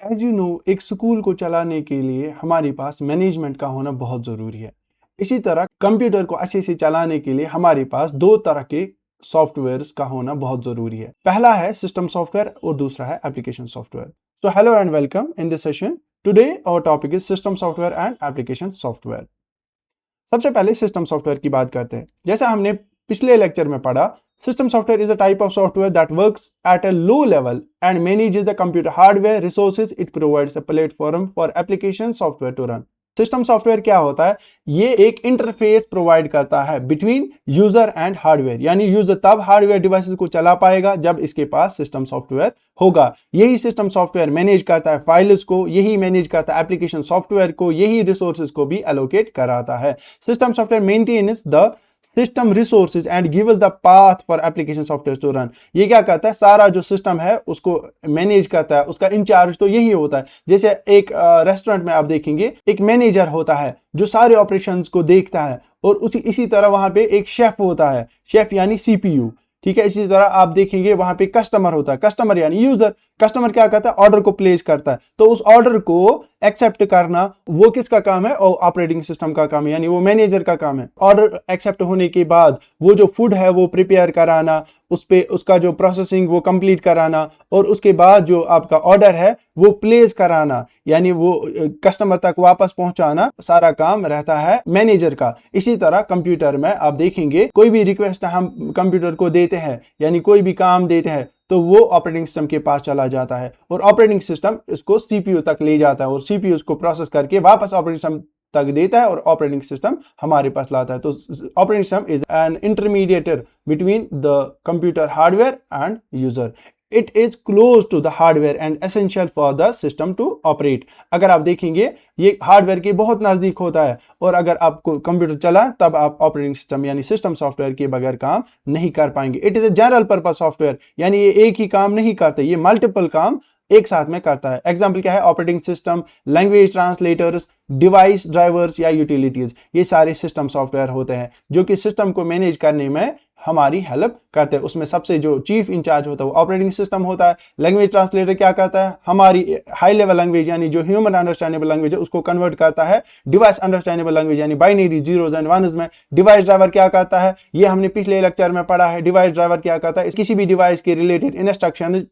As you know, एक school को चलाने के लिए हमारे पास मैनेजमेंट का होना बहुत ज़रूरी है। इसी तरह कंप्यूटर को अच्छे से चलाने के लिए हमारे पास दो तरह के सॉफ्टवेयर्स का होना बहुत ज़रूरी है। पहला है सिस्टम सॉफ्टवेयर और दूसरा है एप्लीकेशन सॉफ्टवेयर। तो hello and welcome in this session. Today our topic is system software and application software. सबसे पहले सिस्टम सॉफ्टवेयर की बात करते हैं। जैसा हमने पिछले लेक्चर में पढ़ा, system software is a type of software that works at a low level and manages the computer hardware resources. It provides a platform for application software to run. System software क्या होता है? ये एक interface provide करता है between user and hardware, यानी user तब hardware devices को चला पाएगा जब इसके पास सिस्टम सॉफ्टवेयर होगा। यही सिस्टम सॉफ्टवेयर मैनेज करता है फाइल्स को, यही मैनेज करता है एप्लीकेशन सॉफ्टवेयर को, यही रिसोर्सेज को भी एलोकेट कराता है। System software maintains the system resources and gives the path for application software to run. ये क्या करता है? सारा जो सिस्टम है उसको मैनेज करता है, उसका इंचार्ज तो यही होता है। जैसे एक रेस्टोरेंट में आप देखेंगे एक मैनेजर होता है जो सारे ऑपरेशंस को देखता है, और इसी तरह वहां पे एक शेफ होता है, शेफ यानी सीपीयू। ठीक है, इसी तरह आप देखेंगे वहां पे कस्टमर होता है, कस्टमर यानी यूजर। कस्टमर क्या करता है? ऑर्डर को प्लेस करता है, तो उस ऑर्डर को एक्सेप्ट करना वो किसका काम है? और ऑपरेटिंग सिस्टम का काम है, यानी वो मैनेजर का काम है। ऑर्डर एक्सेप्ट होने के बाद वो जो फूड है वो प्रिपेयर कराना, उस पे उसका जो प्रोसेसिंग वो कंप्लीट कराना, और उसके बाद जो आपका ऑर्डर है वो प्लेस कराना, यानी वो कस्टमर तक वापस पहुंचाना, सारा काम रहता है मैनेजर का। इसी तरह कंप्यूटर में आप देखेंगे कोई भी रिक्वेस्ट हम कंप्यूटर को देते हैं, यानी कोई भी काम देते हैं, तो वो ऑपरेटिंग सिस्टम के पास चला जाता है, और ऑपरेटिंग सिस्टम इसको सीपीयू तक ले जाता है, और सीपीयू इसको प्रोसेस करके वापस ऑपरेटिंग सिस्टम तक देता है, और ऑपरेटिंग सिस्टम हमारे पास लाता है। तो operating system is an intermediator between the computer hardware and user. It is close to the hardware and essential for the system to operate. अगर आप देखेंगे ये हार्डवेयर के बहुत नजदीक होता है, और अगर आपको कंप्यूटर चला तब आप ऑपरेटिंग सिस्टम यानी सिस्टम सॉफ्टवेयर के बगैर काम नहीं कर पाएंगे। It is a general purpose software, यानी ये एक ही काम नहीं करते, ये मल्टीपल काम एक साथ में करता है। एग्जाम्पल क्या है? Operating system, language translators, device drivers या यूटिलिटीज, ये सारे सिस्टम सॉफ्टवेयर होते हैं जो कि सिस्टम को मैनेज करने में हमारी हेल्प करते हैं। उसमें सबसे जो चीफ इंचार्ज होता है वो ऑपरेटिंग सिस्टम होता है। लैंग्वेज ट्रांसलेटर क्या करता है? हमारी हाई लेवल लैंग्वेज यानी जो ह्यूमन अंडरस्टैंडेबल लैंग्वेज है उसको कन्वर्ट करता है डिवाइस अंडरस्टैंडेबल लैंग्वेज यानी बाइनरी जीरोज एंड वनस में। डिवाइस ड्राइवर क्या करता है? ये हमने पिछले लेक्चर में पढ़ा है। डिवाइस ड्राइवर क्या करता है? किसी भी डिवाइस के रिलेटेड इंस्ट्रक्शन,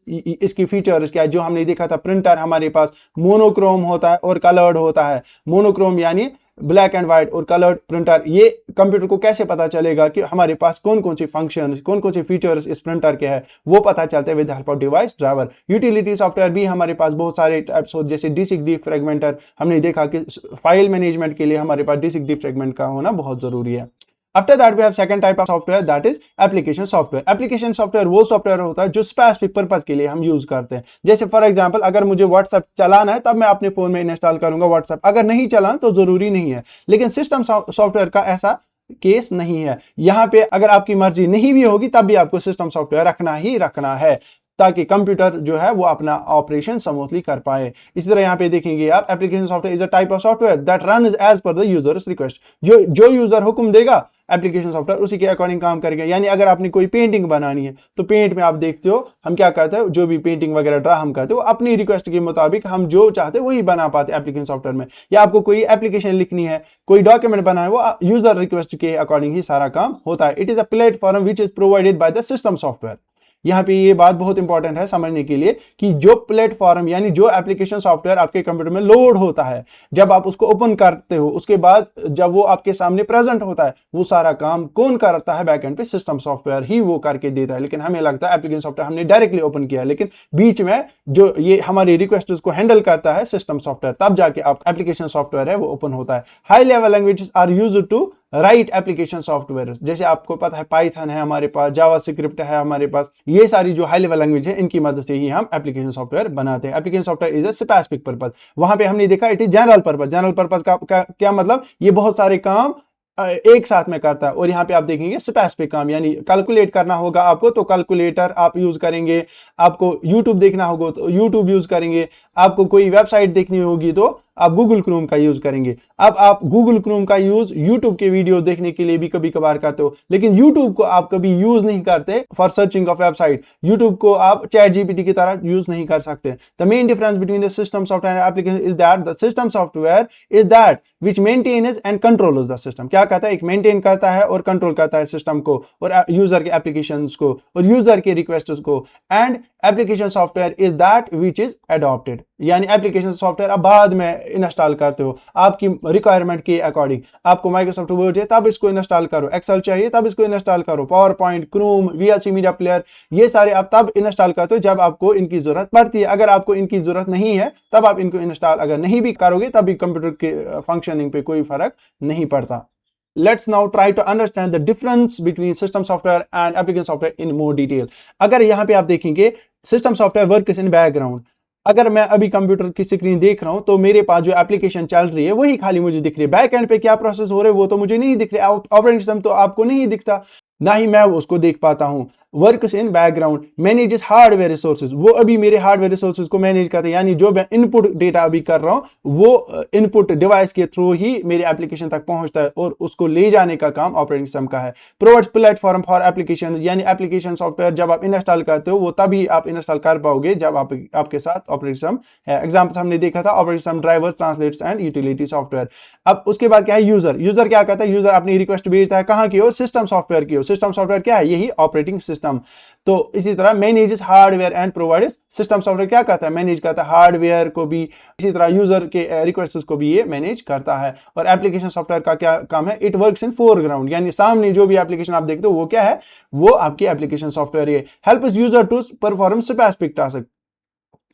इसकी फीचर्स क्या है, जो हमने देखा था प्रिंटर हमारे पास मोनोक्रोम होता है और कलर्ड होता है। मोनोक्रोम यानी ब्लैक एंड व्हाइट, और कलर्ड प्रिंटर। ये कंप्यूटर को कैसे पता चलेगा कि हमारे पास कौन कौन सी फंक्शंस, कौन कौन सी फीचर्स इस प्रिंटर के हैं, वो पता चलते हैं with help of device driver. Utility software भी हमारे पास बहुत सारे टाइप्स हो, जैसे डिस्क डिफ्रेगमेंटर। हमने देखा कि फाइल मैनेजमेंट के लिए हमारे पास डिस्क डिफ्रेगमेंट का होना बहुत जरूरी है। After that we have second type of software, that is application software. Application software वो सॉफ्टवेयर होता है जो स्पेसिफिक पर्पस के लिए हम यूज करते हैं। जैसे फॉर एग्जांपल अगर मुझे व्हाट्सएप चलाना है तब मैं अपने फोन में इंस्टॉल करूंगा व्हाट्सएप, अगर नहीं चलाना तो जरूरी नहीं है। लेकिन सिस्टम सॉफ्टवेयर का ऐसा केस नहीं है। यहां पे अगर आपकी मर्जी नहीं भी होगी तब भी आपको सिस्टम सॉफ्टवेयर रखना ही रखना है, ताकि कंप्यूटर जो है वो अपना ऑपरेशन स्मूथली कर पाए। इसी तरह यहाँ पे देखेंगे आप, application software is a type of software that runs as per the user's request. जो यूजर हुक्म देगा एप्लीकेशन सॉफ्टवेयर उसी के अकॉर्डिंग काम करेगा। यानी अगर आपने कोई पेंटिंग बनानी है तो पेंट में आप देखते हो हम क्या करते हैं, जो भी पेंटिंग वगैरह ड्रा हम करते हो अपनी रिक्वेस्ट के मुताबिक हम जो चाहते हैं वही बना पाते हैं एप्लीकेशन सॉफ्टवेयर में। या आपको कोई एप्लीकेशन लिखनी है, कोई डॉक्यूमेंट बनाना है, वो यूजर रिक्वेस्ट के अकॉर्डिंग ही सारा काम होता है। It is a platform which is provided by the system software. यहाँ पे ये बात बहुत इंपॉर्टेंट है समझने के लिए कि जो प्लेटफॉर्म यानी जो एप्लीकेशन सॉफ्टवेयर आपके कंप्यूटर में लोड होता है, जब आप उसको ओपन करते हो उसके बाद जब वो आपके सामने प्रेजेंट होता है, वो सारा काम कौन करता है? बैकएंड पे सिस्टम सॉफ्टवेयर ही वो करके देता है। लेकिन हमें लगता है एप्लीकेशन सॉफ्टवेयर हमने डायरेक्टली ओपन किया है, लेकिन बीच में जो ये हमारी रिक्वेस्ट को हैंडल करता है सिस्टम सॉफ्टवेयर, तब जाके आप एप्लीकेशन सॉफ्टवेयर है वो ओपन होता है। High level languages are used to write application software. जैसे आपको पता है पाइथन है हमारे पास, जावा स्क्रिप्ट है हमारे पास, ये सारी जो हाई लेवल लैंग्वेज है इनकी मदद से ही हम एप्लीकेशन सॉफ्टवेयर बनाते हैं। Application software is a specific purpose. वहां पे हमने देखा it is general purpose. General purpose का क्या मतलब? ये बहुत सारे काम एक साथ में करता है। और यहाँ पे आप देखेंगे स्पेसिफिक काम, यानी कैलकुलेट करना होगा आपको तो कैलकुलेटर आप यूज करेंगे, आपको यूट्यूब देखना होगा तो यूट्यूब यूज करेंगे, आपको कोई वेबसाइट देखनी होगी तो आप गूगल क्रोम का यूज करेंगे। अब आप गूगल क्रोम का यूज यूट्यूब के वीडियो देखने के लिए भी कभी कभार करते हो, लेकिन यूट्यूब को आप कभी यूज नहीं करते for searching of website. YouTube को आप चैट जीपीटी की तरह यूज नहीं कर सकते। The main difference between the system software and application is that the system software is that which maintains and controls the system। क्या कहता है, एक मेंटेन करता है और कंट्रोल करता है सिस्टम को और यूजर के एप्लीकेशंस को और यूजर के रिक्वेस्ट्स को। And application software is that which is adopted, यानी एप्लीकेशन सॉफ्टवेयर आप बाद में इंस्टॉल करते हो आपकी रिक्वायरमेंट के अकॉर्डिंग। आपको माइक्रोसॉफ्ट वर्ड चाहिए तब इसको इंस्टॉल करो, एक्सेल चाहिए तब इसको इंस्टॉल करो, power point, Chrome, VLC media player, ये सारे आप तब इंस्टॉल करते हो जब आपको इनकी जरूरत पड़ती है। अगर आपको इनकी जरूरत नहीं है तब आप इनको इंस्टॉल अगर नहीं भी करोगे तब भी कंप्यूटर के फंक्शनिंग पे कोई फर्क नहीं पड़ता। Let's now try to understand the difference between system software and application software in more detail। अगर यहाँ पे आप देखेंगे system software works in background. अगर मैं अभी कंप्यूटर की स्क्रीन देख रहा हूं तो मेरे पास जो एप्लीकेशन चल रही है वही खाली मुझे दिख रही है। बैक एंड पे क्या प्रोसेस हो रहे हैं वो तो मुझे नहीं दिख रहा। ऑपरेटिंग सिस्टम तो आपको नहीं दिखता, ना ही मैं उसको देख पाता हूं। Works in background manages hardware resources, वो अभी मेरे हार्डवेयर रिसोर्सेज को मैनेज करते हैं, यानी जो मैं इनपुट डेटा अभी कर रहा हूं वो इनपुट डिवाइस के थ्रू ही मेरे एप्लीकेशन तक पहुंचता है और उसको ले जाने का काम ऑपरेटिंग सिस्टम का है। प्रोवाइड्स प्लेटफॉर्म फॉर एप्लीकेशन, यानी एप्लीकेशन सॉफ्टवेयर जब आप इंस्टॉल करते हो वो तभी आप इंस्टॉल कर पाओगे जब आपके साथ ऑपरेटिंग सिस्टम है। एग्जाम्पल हमने देखा था operating system, driver, translators and utility software. अब उसके बाद क्या है, यूजर। यूजर क्या करता है, यूजर अपनी रिक्वेस्ट भेजता है कहां की हो, सिस्टम सॉफ्टवेयर की हो। सिस्टम सॉफ्टवेयर क्या है, यही ऑपरेटिंग सिस्टम। तो इसी तरह manages hardware and provides, system software क्या करता है, मैनेज करता है हार्डवेयर को भी, इसी तरह यूजर के रिक्वेस्ट्स को भी ये मैनेज करता है। और एप्लीकेशन सॉफ्टवेयर का क्या काम है, इट वर्क्स इन फोरग्राउंड, यानी सामने जो भी एप्लीकेशन आप देखते हो वो क्या है, वो आपकी एप्लीकेशन सॉफ्टवेयर है। Helps user to perform specific task,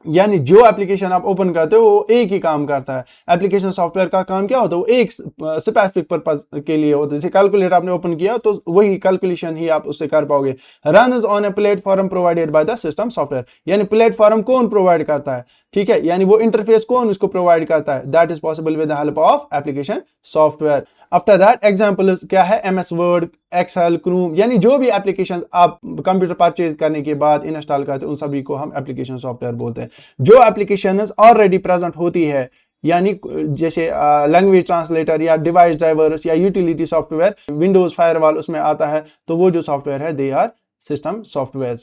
यानी जो एप्लीकेशन आप ओपन करते हो वो एक ही काम करता है। एप्लीकेशन सॉफ्टवेयर का काम क्या होता है, वो एक स्पेसिफिक पर्पस के लिए होता है। जैसे कैलकुलेटर आपने ओपन किया तो वही कैलकुलेशन ही आप उससे कर पाओगे। Runs on a platform provided by the system software, यानी प्लेटफॉर्म कौन प्रोवाइड करता है, ठीक है, यानी वो इंटरफेस कौन उसको प्रोवाइड करता है, that is possible with the help of application software. After that example क्या है, एमएस वर्ड, एक्सेल, क्रोम, यानी जो भी एप्लीकेशन आप कंप्यूटर परचेज करने के बाद इंस्टॉल करते हैं उन सभी को हम एप्लीकेशन सॉफ्टवेयर बोलते हैं। जो एप्लीकेशन ऑलरेडी प्रेजेंट होती है, यानी जैसे लैंग्वेज ट्रांसलेटर या डिवाइस ड्राइवर्स या यूटिलिटी सॉफ्टवेयर, विंडोज फायरवॉल उसमें आता है, तो वो जो सॉफ्टवेयर है they are system software.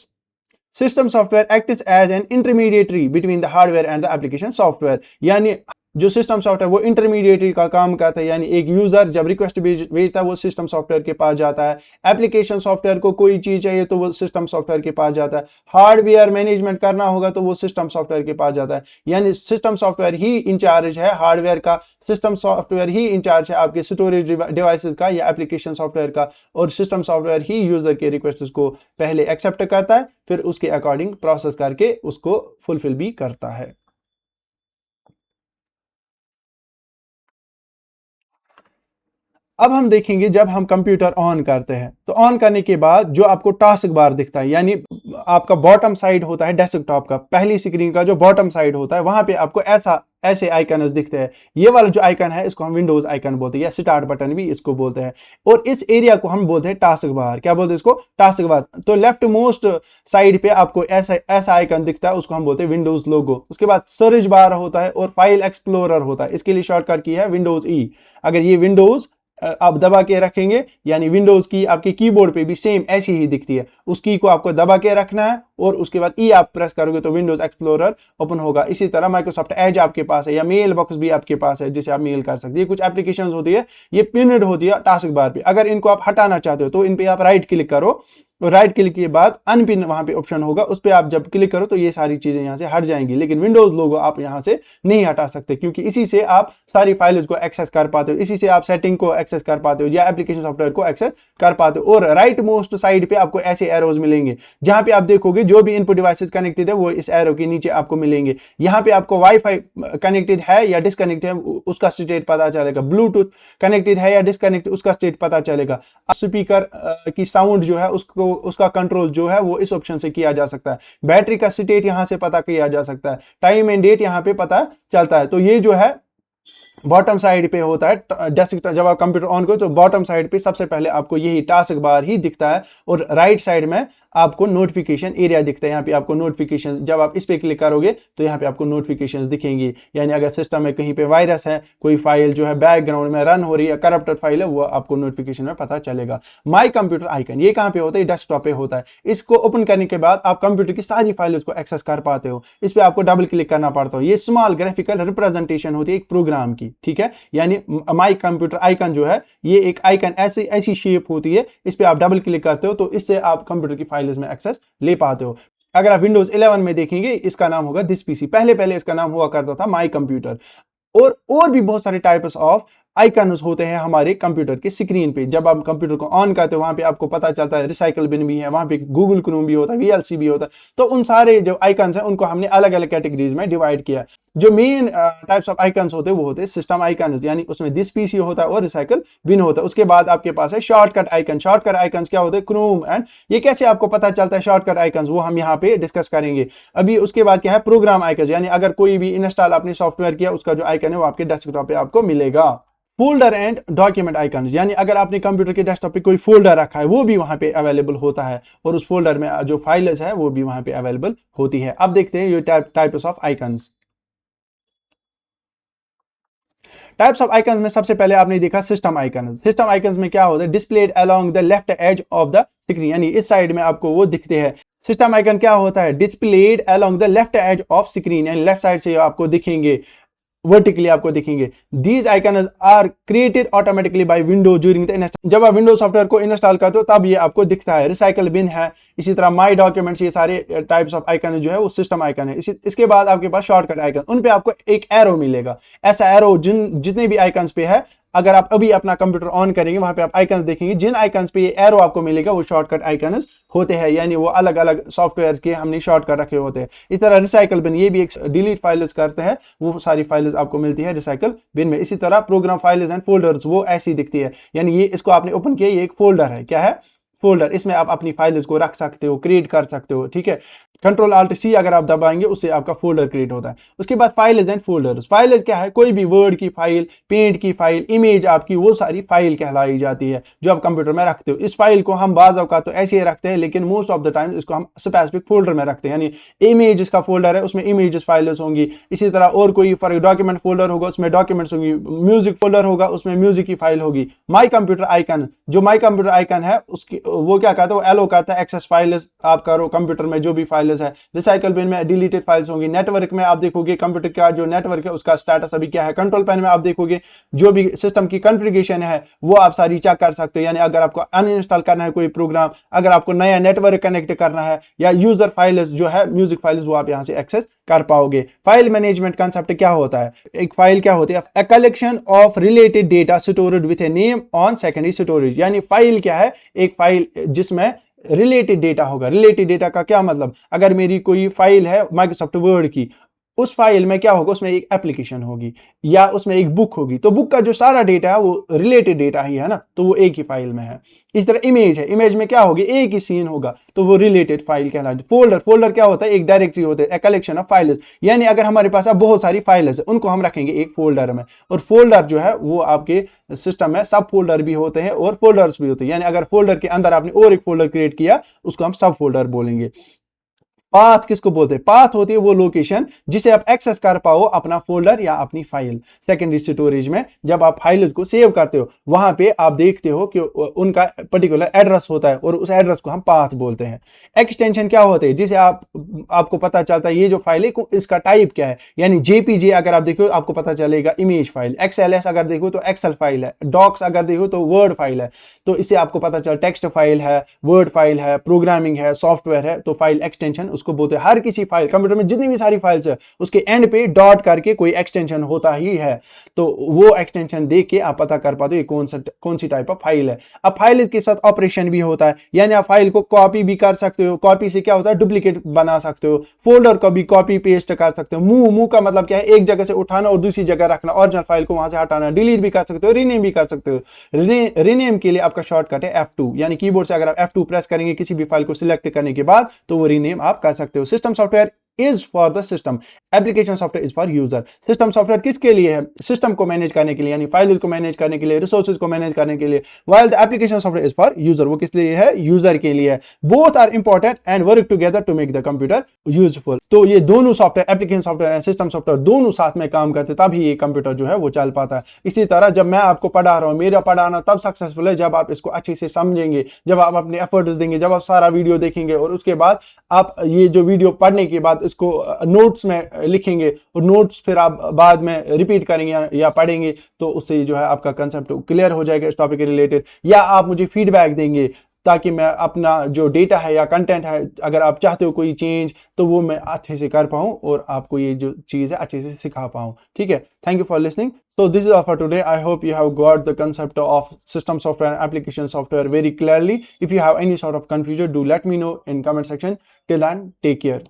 System software acts as an intermediary between the hardware and the application software, यानी जो सिस्टम सॉफ्टवेयर वो इंटरमीडिएटरी का काम करता है, यानी एक यूजर जब रिक्वेस्ट भेजता है वो सिस्टम सॉफ्टवेयर के पास जाता है। एप्लीकेशन सॉफ्टवेयर को कोई चीज चाहिए तो वो सिस्टम सॉफ्टवेयर के पास जाता है। हार्डवेयर मैनेजमेंट करना होगा तो वो सिस्टम सॉफ्टवेयर के पास जाता है, यानी सिस्टम सॉफ्टवेयर ही इंचार्ज है हार्डवेयर का, सिस्टम सॉफ्टवेयर ही इंचार्ज है आपके स्टोरेज डिवाइसेस का या एप्लीकेशन सॉफ्टवेयर का, और सिस्टम सॉफ्टवेयर ही यूजर के रिक्वेस्ट को पहले एक्सेप्ट करता है फिर उसके अकॉर्डिंग प्रोसेस करके उसको फुलफिल भी करता है। अब हम देखेंगे जब हम कंप्यूटर ऑन करते हैं तो ऑन करने के बाद जो आपको टास्क बार दिखता है, यानी आपका बॉटम साइड होता है डेस्कटॉप का, पहली स्क्रीन का जो बॉटम साइड होता है वहां पे आपको ऐसे आइकन्स दिखते हैं। ये वाला जो आइकन है इसको हम विंडोज आइकन बोलते हैं या स्टार्ट बटन भी इसको बोलते हैं, और इस एरिया को हम बोलते हैं टास्क बार। क्या बोलते हैं इसको, टास्क बार। तो लेफ्ट मोस्ट साइड पे आपको ऐसा आइकन दिखता है, उसको हम बोलते हैं विंडोज लोगो। उसके बाद सर्च बार होता है और फाइल एक्सप्लोरर होता है, इसके लिए शॉर्टकट की है विंडोज ई। अगर ये विंडोज आप दबा के रखेंगे, यानी विंडोज की आपके कीबोर्ड पे भी सेम ऐसी ही दिखती है, उस की को आपको दबा के रखना है और उसके बाद ई आप प्रेस करोगे तो विंडोज एक्सप्लोरर ओपन होगा। इसी तरह माइक्रोसॉफ्ट एज आपके पास है या मेल बॉक्स भी आपके पास है जिसे आप मेल कर सकते हैं। कुछ एप्लीकेशंस होती है ये पिनड होती है टास्क बार पे, अगर इनको आप हटाना चाहते हो तो इन पे आप राइट क्लिक करो, राइट क्लिक के बाद अनपिन वहां पे ऑप्शन होगा, उस पर आप जब क्लिक करो तो ये सारी चीजें यहां से हट जाएंगी। लेकिन विंडोज लोगो आप यहां से नहीं हटा सकते क्योंकि इसी से आप सारी फाइल्स को एक्सेस कर पाते हो, इसी से आप सेटिंग को एक्सेस कर पाते हो या एप्लीकेशन सॉफ्टवेयर को एक्सेस कर पाते हो। और राइट मोस्ट साइड पे आपको ऐसे एरोज मिलेंगे जहां पे आप देखोगे जो भी इनपुट डिवाइसेस कनेक्टेड है वो इस एरो के नीचे आपको मिलेंगे। यहाँ पे आपको वाईफाई कनेक्टेड है या डिसकनेक्टेड है उसका स्टेट पता चलेगा, ब्लूटूथ कनेक्टेड है या डिसकनेक्टेड उसका स्टेट पता चलेगा। स्पीकर की साउंड जो है उसका कंट्रोल जो है वो इस ऑप्शन से किया जा सकता है। बैटरी का स्टेट यहां से पता किया जा सकता है, टाइम एंड डेट यहां पे पता चलता है। तो ये जो है बॉटम साइड पे होता है डेस्कटॉप, जब आप कंप्यूटर ऑन करो तो बॉटम साइड पे सबसे पहले आपको यही टास्क बार ही दिखता है और राइट साइड में आपको नोटिफिकेशन एरिया दिखता है। यहाँ पे आपको नोटिफिकेशन, जब आप इस पे क्लिक करोगे तो यहाँ पे आपको नोटिफिकेशंस दिखेंगी। यानी अगर सिस्टम में कहीं पे वायरस है, कोई फाइल जो है बैकग्राउंड में रन हो रही है, करप्टेड फाइल है, वो आपको नोटिफिकेशन में पता चलेगा। माई कंप्यूटर आइकन ये कहाँ पे होता है? डेस्कटॉप पे होता है। इसको ओपन करने के बाद आप कंप्यूटर की सारी फाइल्स को एक्सेस कर पाते हो। इस पे आपको डबल क्लिक करना पड़ता है। ये स्मॉल ग्राफिकल रिप्रेजेंटेशन होती है एक प्रोग्राम की, ठीक है। यानी माई कंप्यूटर आइकन जो है ये एक आइकन ऐसी शेप होती है, इस पे आप डबल क्लिक करते हो तो इससे आप कंप्यूटर की फाइल्स में एक्सेस ले पाते हो। अगर आप विंडोज 11 में देखेंगे इसका नाम होगा दिस पीसी, पहले इसका नाम हुआ करता था माई कंप्यूटर। और भी बहुत सारे टाइप्स ऑफ आइकन्स होते हैं हमारे कंप्यूटर के स्क्रीन पे। जब आप कंप्यूटर को ऑन करते हो वहां पे आपको पता चलता है रिसाइकल बिन भी है, वहां पे गूगल क्रोम भी होता है, वीएलसी भी होता है। तो उन सारे जो आइकन्स हैं उनको हमने अलग अलग कैटेगरीज में डिवाइड किया। जो मेन टाइप्स ऑफ आइकन्स होते हैं वो होते हैं सिस्टम आइकन्स, यानी उसमें दिस पीसी होता है और रिसाइकल बिन होता है। उसके बाद आपके पास है शॉर्टकट आइकन। शॉर्टकट आइकन्स क्या होते हैं? क्रोम एंड ये कैसे आपको पता चलता है शॉर्टकट आइकन्स, वो हम यहाँ पे डिस्कस करेंगे। अभी उसके बाद क्या है? प्रोग्राम आइकन्स, यानी अगर कोई भी इंस्टॉल आपने सॉफ्टवेयर किया उसका जो आइकन है वो आपके डेस्कटॉप पे आपको मिलेगा। फोल्डर एंड डॉक्यूमेंट आइकन, यानी अगर आपने कंप्यूटर के डेस्कटॉप पे कोई फोल्डर रखा है वो भी वहां पे अवेलेबल होता है और उस फोल्डर में जो फाइल्स है वो भी वहां पे अवेलेबल होती है। अब देखते हैं ये types of icons. Types of icons में सबसे पहले आपने देखा सिस्टम आइकन। सिस्टम आइकन्स में क्या होता है? Displayed along the left edge of the screen, यानी इस साइड में आपको वो दिखते हैं। सिस्टम आइकन क्या होता है? Displayed along the left edge of screen, यानी लेफ्ट साइड से आपको दिखेंगे, वर्टिकली आपको दिखेंगे। These icons are created automatically by window during the install. जब आप विंडोज सॉफ्टवेयर को इंस्टॉल करते हो तब ये आपको दिखता है। रिसाइकल बिन है, इसी तरह माई डॉक्यूमेंट्स, ये सारे टाइप्स ऑफ आइकन जो है वो सिस्टम आइकन है। इसके बाद आपके पास शॉर्टकट आइकन, उन पे आपको एक एरो मिलेगा। ऐसा एरो जितने भी आइकन्स पे है, अगर आप अभी अपना कंप्यूटर ऑन करेंगे वहां पे आप आइकन्स देखेंगे, जिन आइकन्स पे ये एरो आपको मिलेगा वो शॉर्टकट आइकन्स होते हैं, यानी वो अलग अलग सॉफ्टवेयर के हमने शॉर्टकट रखे होते हैं। इस तरह रिसाइकल बिन, ये भी एक डिलीट फाइल्स करते हैं, वो सारी फाइल्स आपको मिलती है रिसाइकल बिन में। इसी तरह प्रोग्राम फाइल्स एंड फोल्डर्स वो ऐसी दिखती है, यानी ये इसको आपने ओपन किया, ये एक फोल्डर है। क्या है? फोल्डर। इसमें आप अपनी फाइल्स को रख सकते हो, क्रिएट कर सकते हो, ठीक है। कंट्रोल आल्ट सी अगर आप दबाएंगे उससे आपका फोल्डर क्रिएट होता है। उसके बाद फाइल्स एंड फोल्डर्स। फाइल्स क्या है? कोई भी वर्ड की फाइल, पेंट की फाइल, इमेज आपकी, वो सारी फाइल कहलाई जाती है जो आप कंप्यूटर में रखते हो। इस फाइल को हम बाज़ औक़ात तो ऐसे ही रखते हैं, लेकिन मोस्ट ऑफ द टाइम इसको हम स्पेसिफिक फोल्डर में रखते हैं। यानी इमेज इसका फोल्डर है, उसमें इमेजेस फाइल्स होंगी। इसी तरह और कोई फॉर डॉक्यूमेंट फोल्डर होगा, उसमें डॉक्यूमेंट्स होंगी। म्यूजिक फोल्डर होगा, उसमें म्यूजिक की फाइल होगी। माई कंप्यूटर आइकन, जो माई कंप्यूटर आइकन है उसकी वो क्या करता है? वो एलो करता है एक्सेस फाइल्स आप करो कंप्यूटर में जो भी फाइल्स है। रिसाइकल बिन में डिलीटेड फाइल्स होंगी। नेटवर्क में आप देखोगे कंप्यूटर का जो नेटवर्क है उसका स्टेटस अभी क्या है। कंट्रोल पैन में आप देखोगे जो भी सिस्टम की कॉन्फ़िगरेशन है वो आप सारी चेक कर सकते हो। यानी अगर आपको अनइंस्टॉल करना है कोई प्रोग्राम, अगर आपको नया नेटवर्क कनेक्ट करना है, या यूजर फाइल्स जो है म्यूजिक फाइल्स, वो आप यहां से एक्सेस कर पाओगे। फाइल मैनेजमेंट कंसेप्ट क्या होता है? एक फाइल क्या होती है? A collection of related data stored with a name on secondary storage. यानी फाइल क्या है? एक फाइल जिसमें रिलेटेड डेटा होगा। रिलेटेड डेटा का क्या मतलब? अगर मेरी कोई फाइल है माइक्रोसॉफ्ट वर्ड की, उस फाइल में क्या होगा? उसमें एक एप्लीकेशन होगी या उसमें एक बुक होगी, तो बुक का जो सारा डेटा है वो रिलेटेड डेटा ही है ना, तो वो एक ही फाइल में है। इस तरह इमेज है, इमेज में क्या होगी? एक ही सीन होगा, तो वो रिलेटेड फाइल कहलाती है। फोल्डर, फोल्डर क्या होता है? एक डायरेक्टरी होता है, कलेक्शन ऑफ फाइल्स। यानी अगर हमारे पास अब बहुत सारी फाइल्स है, उनको हम रखेंगे एक फोल्डर में। और फोल्डर जो है वो आपके सिस्टम में सब फोल्डर भी होते हैं और फोल्डर्स भी होते हैं। यानी अगर फोल्डर के अंदर आपने और एक फोल्डर क्रिएट किया उसको हम सब फोल्डर बोलेंगे। पाथ किसको बोलते हैं? पाथ होती है वो लोकेशन जिसे आप एक्सेस कर पाओ अपना फोल्डर या अपनी फाइल सेकेंडरी स्टोरेज में। जब आप फाइल को सेव करते हो वहां पे आप देखते हो कि उनका पर्टिकुलर एड्रेस होता है और उस एड्रेस को हम पाथ बोलते हैं। एक्सटेंशन क्या होते हैं? जिसे आपको पता चलता है ये जो फाइल है इसका टाइप क्या है। यानी जेपीजे अगर आप देखो आपको पता चलेगा इमेज फाइल, एक्सएलएस अगर देखो तो एक्सेल फाइल है, डॉक्स अगर देखो तो वर्ड फाइल है। तो इससे आपको पता चल टेक्स्ट फाइल है, वर्ड फाइल है, प्रोग्रामिंग है, सॉफ्टवेयर है, तो फाइल एक्सटेंशन उसको बोलते हैं। हर किसी फाइल, कंप्यूटर में जितनी भी सारी फाइल्स है उसके एंड पे डॉट करके कोई एक्सटेंशन होता ही है, तो वो एक्सटेंशन देख के आप पता कर पाते हो कौन सी टाइप ऑफ फाइल है। अब फाइल के साथ ऑपरेशन भी होता है, यानी आप फाइल को कॉपी भी कर सकते हो। कॉपी से क्या होता है? डुप्लीकेट बना सकते हो। फोल्डर को भी कॉपी पेस्ट कर सकते हो। मूव का मतलब क्या है? एक जगह से उठाना और दूसरी जगह रखना, ओरिजिनल फाइल को वहां से हटाना। डिलीट भी कर सकते हो, रीनेम भी कर सकते हो। रीनेम के लिए आपका शॉर्टकट है F2, यानी कीबोर्ड से अगर आप F2 प्रेस करेंगे किसी भी फाइल को सिलेक्ट करने के बाद तो वो रीनेम आप कर सकते हो। System software is for the system, application software is for user. System software किसके लिए है? सिस्टम को मैनेज करने के लिए, यानी फाइल्स को मैनेज करने के लिए, रिसोर्सेज को मैनेज करने के लिए। While the application software is for user, वो किस लिए है? यूजर के लिए है। Both are important and work together to make the computer useful. तो ये दोनों software, application software and system software, दोनों साथ में काम करते तभी ये कंप्यूटर जो है वो चल पाता है। इसी तरह जब मैं आपको पढ़ा रहा हूं, मेरा पढ़ाना तब सक्सेसफुल है जब आप इसको अच्छे से समझेंगे, जब आप अपने एफर्ट्स देंगे, जब आप सारा वीडियो देखेंगे और उसके बाद आप ये जो वीडियो पढ़ने के बाद इसको नोट्स में लिखेंगे और नोट्स फिर आप बाद में रिपीट करेंगे या पढ़ेंगे, तो उससे जो है आपका कंसेप्ट क्लियर हो जाएगा इस टॉपिक के रिलेटेड। या आप मुझे फीडबैक देंगे ताकि मैं अपना जो डेटा है या कंटेंट है, अगर आप चाहते हो कोई चेंज, तो वो मैं अच्छे से कर पाऊँ और आपको ये जो चीज़ है अच्छे से सिखा पाऊँ। ठीक है, thank you for listening. So this is all for today. I hope you have got the concept of system software and application software very clearly. If you have any sort of confusion, do let me know in comment section. Till then, take care.